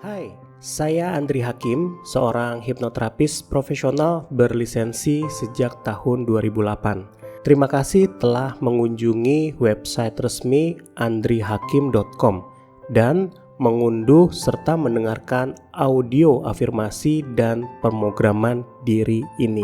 Hai, saya Andri Hakim, seorang hipnoterapis profesional berlisensi sejak tahun 2008. Terima kasih telah mengunjungi website resmi andrihakim.com dan mengunduh serta mendengarkan audio afirmasi dan pemrograman diri ini.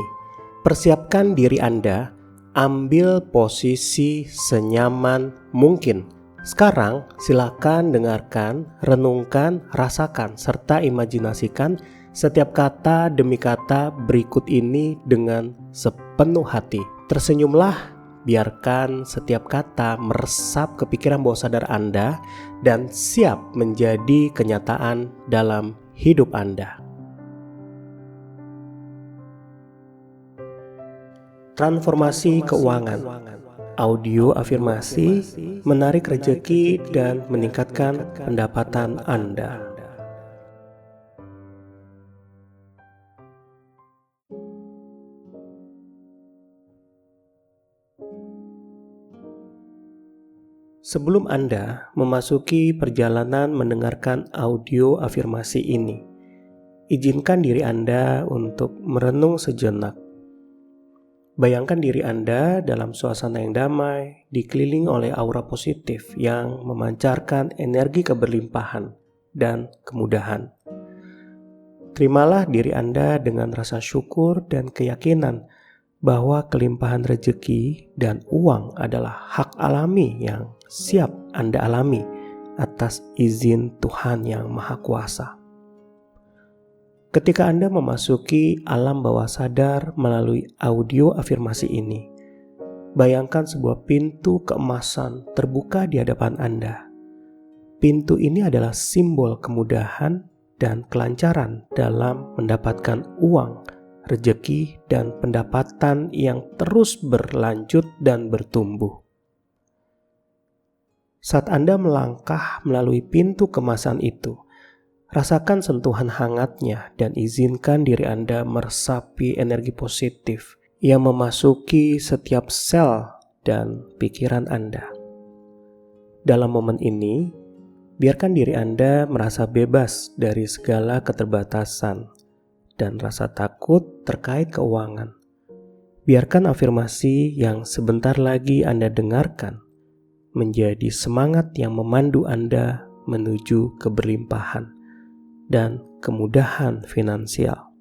Persiapkan diri Anda, ambil posisi senyaman mungkin. Sekarang silakan dengarkan, renungkan, rasakan, serta imajinasikan setiap kata demi kata berikut ini dengan sepenuh hati. Tersenyumlah, biarkan setiap kata meresap ke pikiran bawah sadar Anda dan siap menjadi kenyataan dalam hidup Anda. Transformasi keuangan. Audio afirmasi menarik rezeki dan meningkatkan pendapatan Anda. Sebelum Anda memasuki perjalanan mendengarkan audio afirmasi ini, izinkan diri Anda untuk merenung sejenak. Bayangkan diri Anda dalam suasana yang damai, dikelilingi oleh aura positif yang memancarkan energi keberlimpahan dan kemudahan. Terimalah diri Anda dengan rasa syukur dan keyakinan bahwa kelimpahan rezeki dan uang adalah hak alami yang siap Anda alami atas izin Tuhan Yang Maha Kuasa. Ketika Anda memasuki alam bawah sadar melalui audio afirmasi ini, bayangkan sebuah pintu keemasan terbuka di hadapan Anda. Pintu ini adalah simbol kemudahan dan kelancaran dalam mendapatkan uang, rezeki, dan pendapatan yang terus berlanjut dan bertumbuh. Saat Anda melangkah melalui pintu keemasan itu, rasakan sentuhan hangatnya dan izinkan diri Anda meresapi energi positif yang memasuki setiap sel dan pikiran Anda. Dalam momen ini, biarkan diri Anda merasa bebas dari segala keterbatasan dan rasa takut terkait keuangan. Biarkan afirmasi yang sebentar lagi Anda dengarkan menjadi semangat yang memandu Anda menuju keberlimpahan dan kemudahan finansial.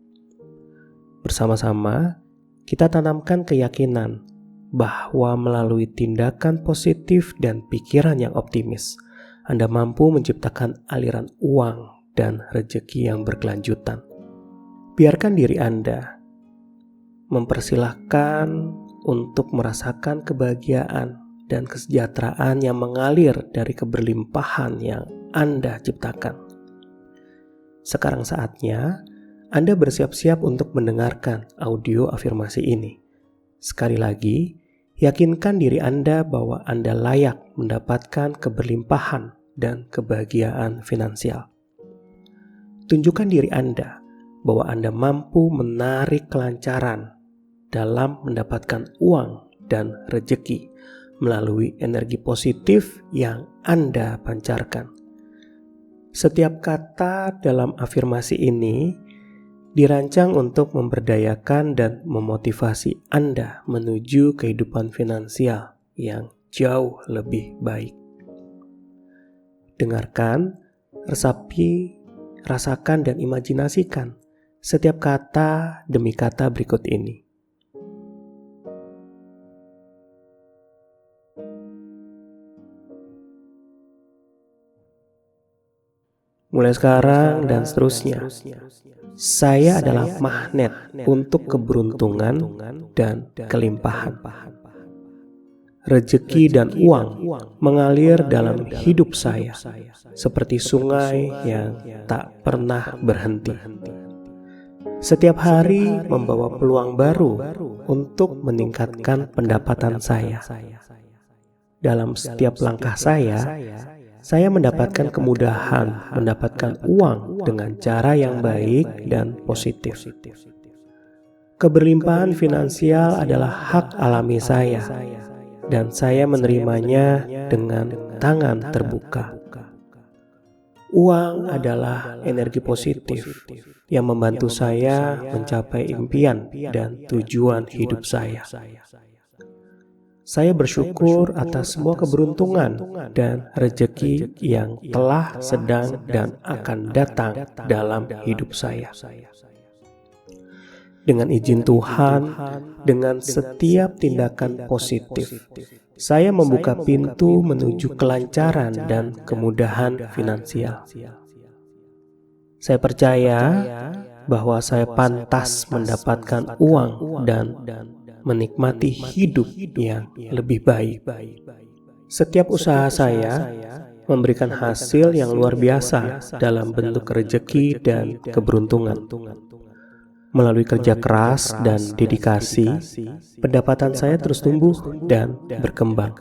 Bersama-sama, kita tanamkan keyakinan bahwa melalui tindakan positif dan pikiran yang optimis, Anda mampu menciptakan aliran uang dan rezeki yang berkelanjutan. Biarkan diri Anda mempersilahkan untuk merasakan kebahagiaan dan kesejahteraan yang mengalir dari keberlimpahan yang Anda ciptakan. Sekarang saatnya Anda bersiap-siap untuk mendengarkan audio afirmasi ini. Sekali lagi, yakinkan diri Anda bahwa Anda layak mendapatkan keberlimpahan dan kebahagiaan finansial. Tunjukkan diri Anda bahwa Anda mampu menarik kelancaran dalam mendapatkan uang dan rezeki melalui energi positif yang Anda pancarkan. Setiap kata dalam afirmasi ini dirancang untuk memberdayakan dan memotivasi Anda menuju kehidupan finansial yang jauh lebih baik. Dengarkan, resapi, rasakan, dan imajinasikan setiap kata demi kata berikut ini. Mulai sekarang dan seterusnya, saya adalah magnet untuk keberuntungan dan kelimpahan. Rezeki dan uang mengalir dalam hidup saya seperti sungai yang tak pernah berhenti. Setiap hari membawa peluang baru untuk meningkatkan pendapatan saya. Dalam setiap langkah saya mendapatkan kemudahan mendapatkan uang dengan cara yang baik dan positif. Keberlimpahan finansial adalah hak alami saya, dan saya menerimanya dengan tangan terbuka. Uang adalah energi positif yang membantu saya mencapai impian dan tujuan hidup saya. Saya bersyukur atas semua keberuntungan dan rezeki yang telah, sedang, dan akan datang dalam hidup saya. Dengan izin Tuhan, dengan setiap tindakan positif, saya membuka pintu menuju kelancaran dan kemudahan finansial. Saya percaya bahwa saya pantas mendapatkan uang dan menikmati hidup yang lebih baik. Setiap usaha saya memberikan hasil yang luar biasa dalam bentuk rezeki dan keberuntungan. Melalui kerja keras dan dedikasi, pendapatan saya terus tumbuh dan berkembang.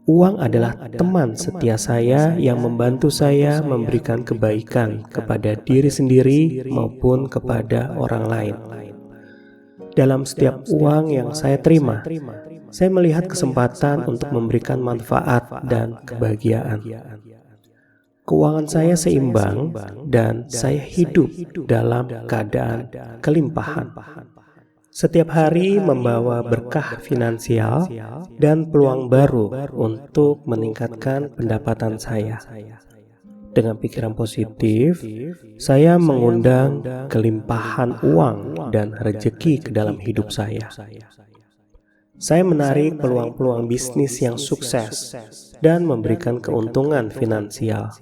Uang adalah teman setia saya yang membantu saya memberikan kebaikan kepada diri sendiri maupun kepada orang lain. Dalam setiap uang yang saya terima, saya melihat kesempatan untuk memberikan manfaat dan kebahagiaan. Keuangan saya seimbang dan saya hidup dalam keadaan kelimpahan. Setiap hari membawa berkah finansial dan peluang baru untuk meningkatkan pendapatan saya. Dengan pikiran positif, saya mengundang kelimpahan uang dan rezeki ke dalam hidup saya. Saya menarik peluang-peluang bisnis yang sukses dan memberikan keuntungan finansial.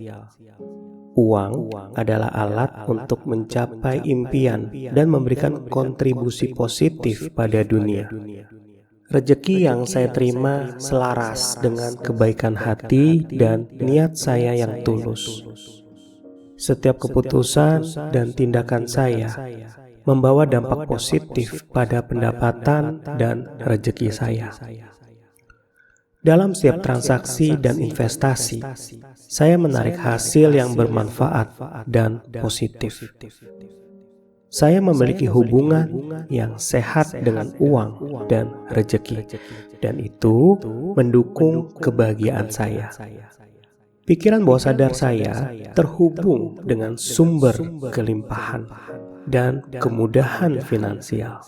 Uang adalah alat untuk mencapai impian dan memberikan kontribusi positif pada dunia. Rezeki yang saya terima selaras dengan kebaikan hati dan niat saya yang tulus. Setiap keputusan dan tindakan saya membawa dampak positif pada pendapatan dan rezeki saya. Dalam setiap transaksi dan investasi, saya menarik hasil yang bermanfaat dan positif. Saya memiliki hubungan yang sehat dengan uang dan rezeki, dan itu mendukung kebahagiaan saya. Pikiran bawah sadar saya terhubung dengan sumber kelimpahan dan kemudahan finansial.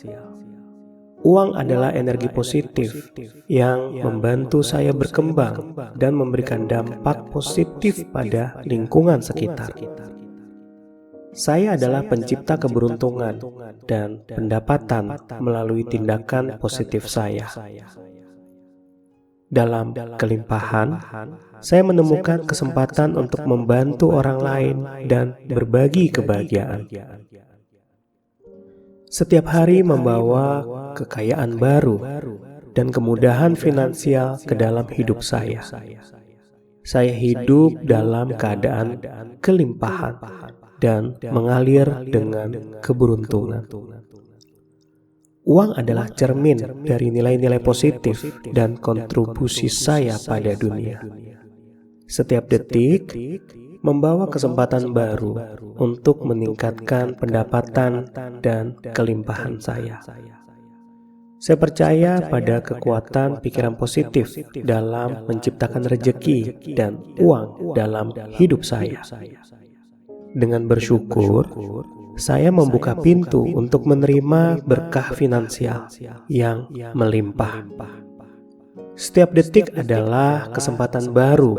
Uang adalah energi positif yang membantu saya berkembang dan memberikan dampak positif pada lingkungan sekitar. Saya adalah pencipta keberuntungan dan pendapatan melalui tindakan positif saya. Dalam kelimpahan, saya menemukan kesempatan untuk membantu orang lain dan berbagi kebahagiaan. Setiap hari membawa kekayaan baru dan kemudahan finansial ke dalam hidup saya. Saya hidup dalam keadaan kelimpahan dan mengalir dengan keberuntungan. Uang adalah cermin dari nilai-nilai positif dan kontribusi saya pada dunia. Setiap detik membawa kesempatan baru untuk meningkatkan pendapatan dan kelimpahan saya. Saya percaya pada kekuatan pikiran positif dalam menciptakan rezeki dan uang dalam hidup saya. Dengan bersyukur, saya membuka pintu untuk menerima berkah finansial yang melimpah. Setiap detik adalah kesempatan baru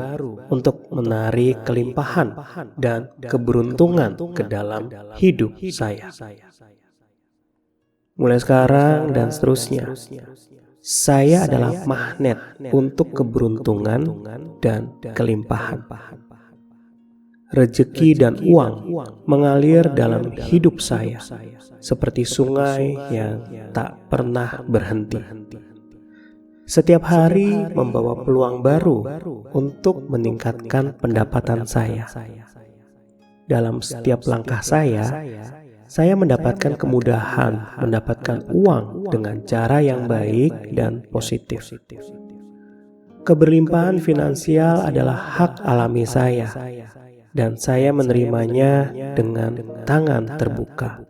untuk menarik kelimpahan dan keberuntungan ke dalam hidup saya. Mulai sekarang dan seterusnya, saya adalah magnet untuk keberuntungan dan kelimpahan. Rezeki dan uang mengalir dalam hidup saya seperti sungai yang tak pernah berhenti. Setiap hari membawa peluang baru untuk meningkatkan pendapatan saya. Dalam setiap langkah saya mendapatkan kemudahan mendapatkan uang dengan cara yang baik dan positif. Keberlimpahan finansial adalah hak alami saya, dan saya menerimanya dengan tangan terbuka.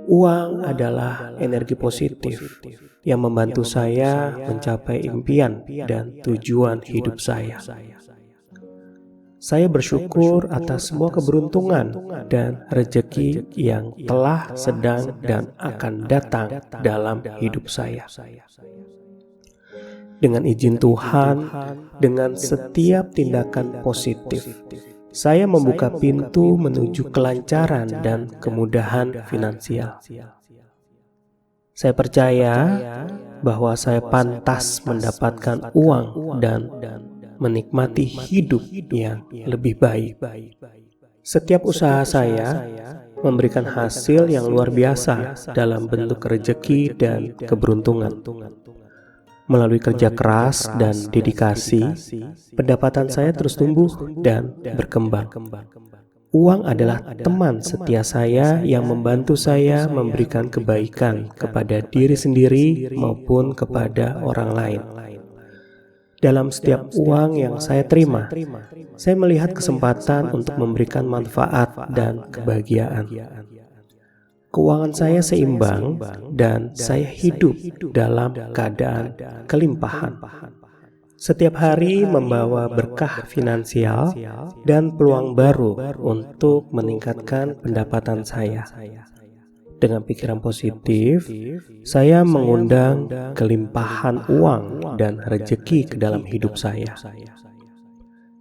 Uang adalah energi positif yang membantu saya mencapai impian dan tujuan hidup saya. Saya bersyukur atas semua keberuntungan dan rezeki yang telah, sedang, dan akan datang dalam hidup saya. Dengan izin Tuhan, dengan setiap tindakan positif, saya membuka pintu menuju kelancaran dan kemudahan finansial. Saya percaya bahwa saya pantas mendapatkan uang dan menikmati hidup yang lebih baik. Setiap usaha saya memberikan hasil yang luar biasa dalam bentuk rezeki dan keberuntungan. Melalui kerja keras dan dedikasi, pendapatan saya terus tumbuh dan berkembang. Uang adalah teman setia saya yang membantu saya memberikan kebaikan kepada diri sendiri maupun kepada orang lain. Dalam setiap uang yang saya terima, saya melihat kesempatan untuk memberikan manfaat dan kebahagiaan. Keuangan saya seimbang dan saya hidup dalam keadaan kelimpahan. Setiap hari membawa berkah finansial dan peluang baru untuk meningkatkan pendapatan saya. Dengan pikiran positif, saya mengundang kelimpahan uang dan rezeki ke dalam hidup saya.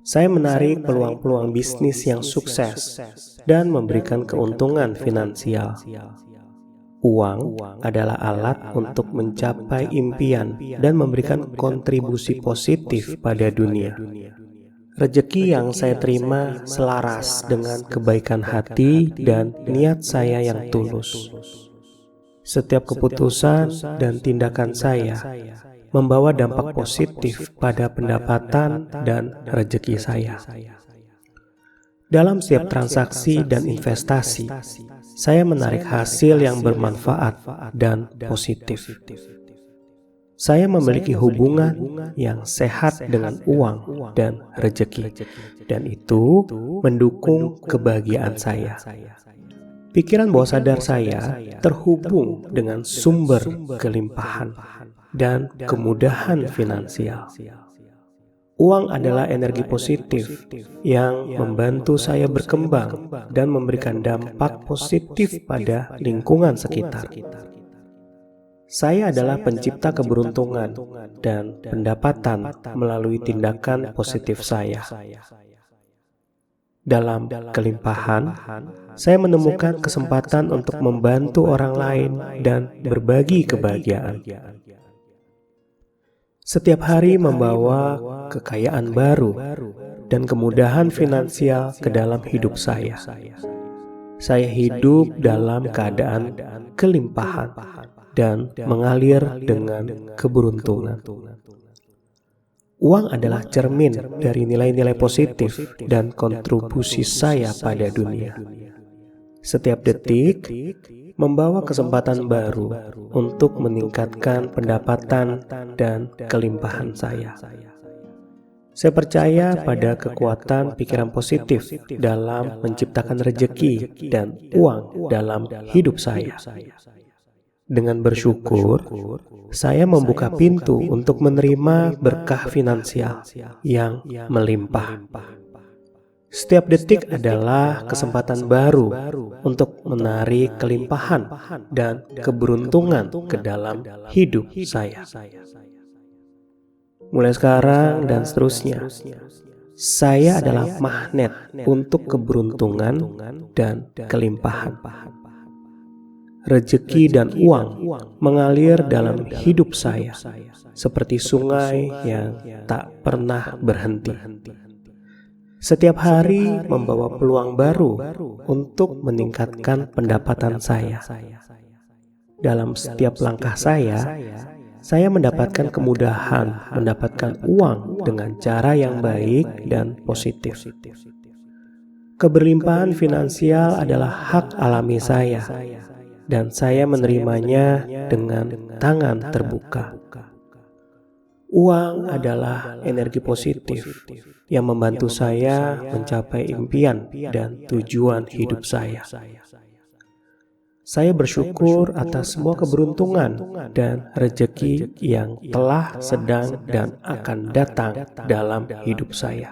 Saya menarik peluang-peluang bisnis yang sukses dan memberikan keuntungan finansial. Uang adalah alat untuk mencapai impian dan memberikan kontribusi positif pada dunia. Rezeki yang saya terima selaras dengan kebaikan hati dan niat saya yang tulus. Setiap keputusan dan tindakan saya membawa dampak positif pada pendapatan dan rezeki saya. Dalam setiap transaksi dan investasi, saya menarik hasil yang bermanfaat dan positif. Saya memiliki hubungan yang sehat dengan uang dan rezeki, dan itu mendukung kebahagiaan saya. Pikiran bawah sadar saya terhubung dengan sumber kelimpahan dan kemudahan finansial. Uang adalah energi positif yang membantu saya berkembang dan memberikan dampak positif pada lingkungan sekitar. Saya adalah pencipta keberuntungan dan pendapatan melalui tindakan positif saya. Dalam kelimpahan, saya menemukan kesempatan untuk membantu orang lain dan berbagi kebahagiaan. Setiap hari membawa kekayaan baru dan kemudahan finansial ke dalam hidup saya. Saya hidup dalam keadaan kelimpahan dan mengalir dengan keberuntungan. Uang adalah cermin dari nilai-nilai positif dan kontribusi saya pada dunia. Setiap detik membawa kesempatan baru untuk meningkatkan pendapatan dan kelimpahan saya. Saya percaya pada kekuatan pikiran positif dalam menciptakan rezeki dan uang dalam hidup saya. Dengan bersyukur, saya membuka pintu untuk menerima berkah finansial yang melimpah. Setiap detik adalah kesempatan baru untuk menarik kelimpahan dan keberuntungan ke dalam hidup saya. Mulai sekarang dan seterusnya, saya adalah magnet untuk keberuntungan dan kelimpahan. Rezeki dan uang mengalir dalam hidup saya seperti sungai yang tak pernah berhenti. Setiap hari membawa peluang baru untuk meningkatkan pendapatan saya. Dalam setiap langkah saya mendapatkan kemudahan mendapatkan uang dengan cara yang baik dan positif. Keberlimpahan finansial adalah hak alami saya, dan saya menerimanya dengan tangan terbuka. Uang adalah energi positif yang membantu saya mencapai impian dan tujuan hidup saya. Saya bersyukur atas semua keberuntungan dan rezeki yang telah, sedang, dan akan datang dalam hidup saya.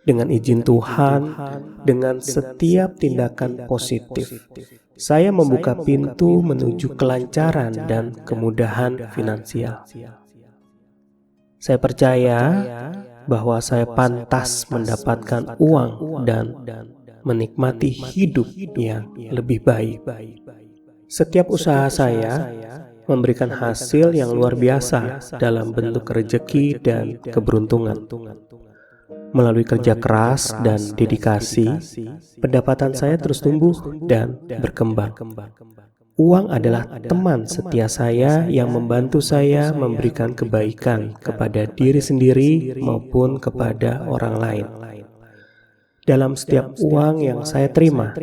Dengan izin Tuhan, dengan setiap tindakan positif, saya membuka pintu menuju kelancaran dan kemudahan finansial. Saya percaya bahwa saya pantas mendapatkan uang dan menikmati hidup yang lebih baik. Setiap usaha saya memberikan hasil yang luar biasa dalam bentuk rezeki dan keberuntungan. Melalui kerja keras dan dedikasi, pendapatan saya terus tumbuh dan berkembang. Uang adalah teman setia saya yang membantu saya memberikan kebaikan kepada diri sendiri maupun kepada orang lain. Dalam setiap uang yang saya terima,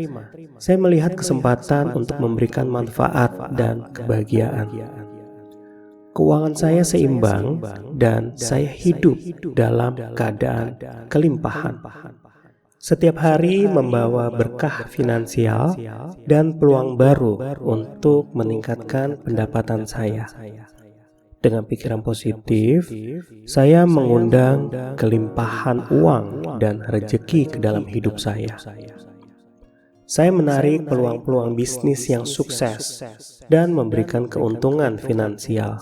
saya melihat kesempatan untuk memberikan manfaat dan kebahagiaan. Keuangan saya seimbang dan saya hidup dalam keadaan kelimpahan. Setiap hari membawa berkah finansial dan peluang baru untuk meningkatkan pendapatan saya. Dengan pikiran positif, saya mengundang kelimpahan uang dan rezeki ke dalam hidup saya. Saya menarik peluang-peluang bisnis yang sukses dan memberikan keuntungan finansial.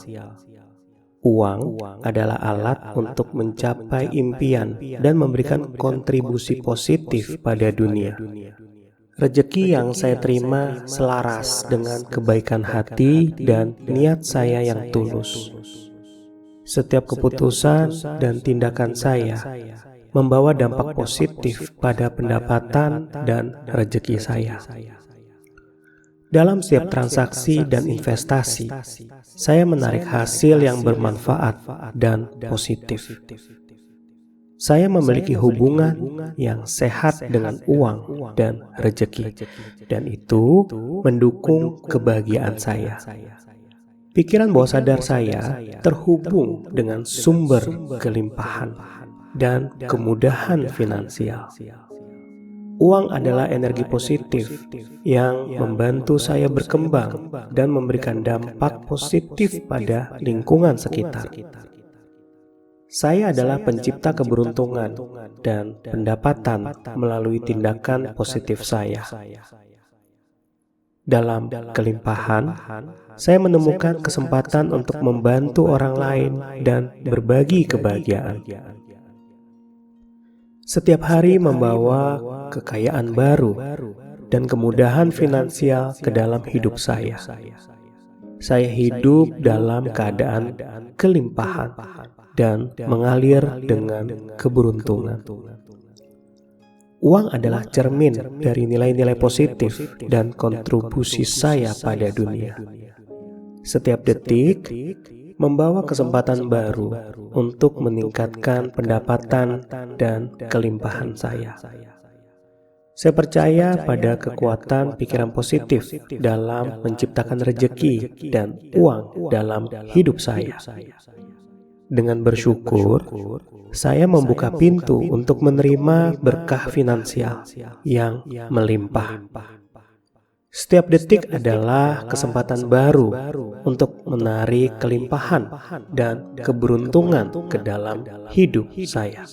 Uang adalah alat untuk mencapai impian dan memberikan kontribusi positif pada dunia. Rezeki yang saya terima selaras dengan kebaikan hati dan niat saya yang tulus. Setiap keputusan dan tindakan saya membawa dampak positif pada pendapatan dan rezeki saya. Dalam setiap transaksi dan investasi, saya menarik hasil yang bermanfaat dan positif. Saya memiliki hubungan yang sehat dengan uang dan rezeki, dan itu mendukung kebahagiaan saya. Pikiran bawah sadar saya terhubung dengan sumber kelimpahan dan kemudahan finansial. Uang adalah energi positif yang membantu saya berkembang dan memberikan dampak positif pada lingkungan sekitar. Saya adalah pencipta keberuntungan dan pendapatan melalui tindakan positif saya. Dalam kelimpahan, saya menemukan kesempatan untuk membantu orang lain dan berbagi kebahagiaan. Setiap hari membawa kekayaan baru dan kemudahan finansial ke dalam hidup saya. Saya hidup dalam keadaan kelimpahan dan mengalir dengan keberuntungan. Uang adalah cermin dari nilai-nilai positif dan kontribusi saya pada dunia. Setiap detik membawa kesempatan baru untuk meningkatkan pendapatan dan kelimpahan saya. Saya percaya pada kekuatan pikiran positif dalam menciptakan rezeki dan uang dalam hidup saya. Dengan bersyukur, saya membuka pintu untuk menerima berkah finansial yang melimpah. Setiap detik adalah kesempatan baru untuk menarik kelimpahan dan keberuntungan ke dalam hidup saya.